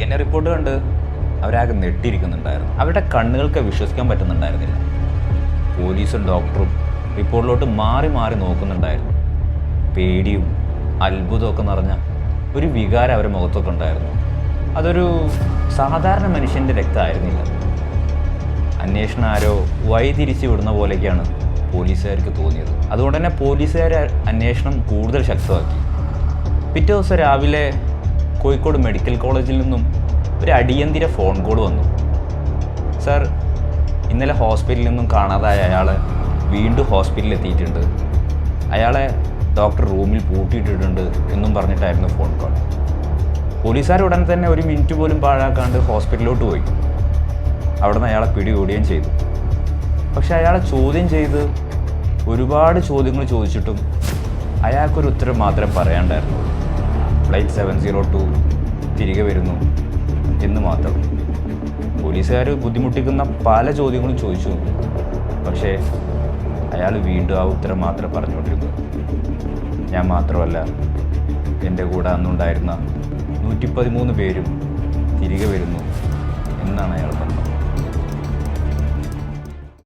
DNA report കണ്ട് അവരാകെ നെട്ടിയിരിക്കുന്നുണ്ടായിരുന്നു. അവരുടെ കണ്ണുകൾക്ക് വിശ്വസിക്കാൻ പറ്റുന്നുണ്ടായിരുന്നില്ല. പോലീസും ഡോക്ടറും റിപ്പോർട്ടിലോട്ട് മാറി മാറി നോക്കുന്നുണ്ടായിരുന്നു. പേടിയും അത്ഭുതമൊക്കെ നിറഞ്ഞ ഒരു വികാരം അവരുടെ മുഖത്തൊക്കെ ഉണ്ടായിരുന്നു. അതൊരു സാധാരണ മനുഷ്യൻ്റെ രക്തമായിരുന്നില്ല. അന്വേഷണം ആരോ വഴിതിരിച്ച് വിടുന്ന പോലെയൊക്കെയാണ് പോലീസുകാർക്ക് തോന്നിയത്. അതുകൊണ്ട് തന്നെ പോലീസുകാർ അന്വേഷണം കൂടുതൽ ശക്തമാക്കി. പിറ്റേ ദിവസം രാവിലെ കോഴിക്കോട് മെഡിക്കൽ കോളേജിൽ നിന്നും ഒരു അടിയന്തര ഫോൺ കോൾ വന്നു. സാർ, ഇന്നലെ ഹോസ്പിറ്റലിൽ നിന്നും കാണാതായ അയാൾ വീണ്ടും ഹോസ്പിറ്റലിൽ എത്തിയിട്ടുണ്ട്. അയാളെ ഡോക്ടർ റൂമിൽ പൂട്ടിയിട്ടിട്ടുണ്ട് എന്നും പറഞ്ഞിട്ടായിരുന്നു ഫോൺ കോൾ. പോലീസുകാർ ഉടൻ തന്നെ ഒരു മിനിറ്റ് പോലും പാഴാക്കാണ്ട് ഹോസ്പിറ്റലിലോട്ട് പോയി. അവിടെ നിന്ന് അയാളെ പിടികൂടുകയും ചെയ്തു. പക്ഷെ അയാളെ ചോദ്യം ചെയ്ത് ഒരുപാട് ചോദ്യങ്ങൾ ചോദിച്ചിട്ടും അയാൾക്കൊരു ഉത്തരം മാത്രമേ പറയാണ്ടായിരുന്നു. ഫ്ലൈറ്റ് 702 തിരികെ വരുന്നു എന്ന് മാത്രം. പോലീസുകാർ ബുദ്ധിമുട്ടിക്കുന്ന പല ചോദ്യങ്ങളും ചോദിച്ചു. പക്ഷേ അയാൾ വീണ്ടും ആ ഉത്തരം മാത്രമേ പറഞ്ഞുകൊണ്ടിരുന്നു. ഞാൻ മാത്രമല്ല, എൻ്റെ കൂടെ അന്നുണ്ടായിരുന്ന 113 പേരും തിരികെ വരുന്നു എന്നാണ് അയാൾ പറഞ്ഞത്.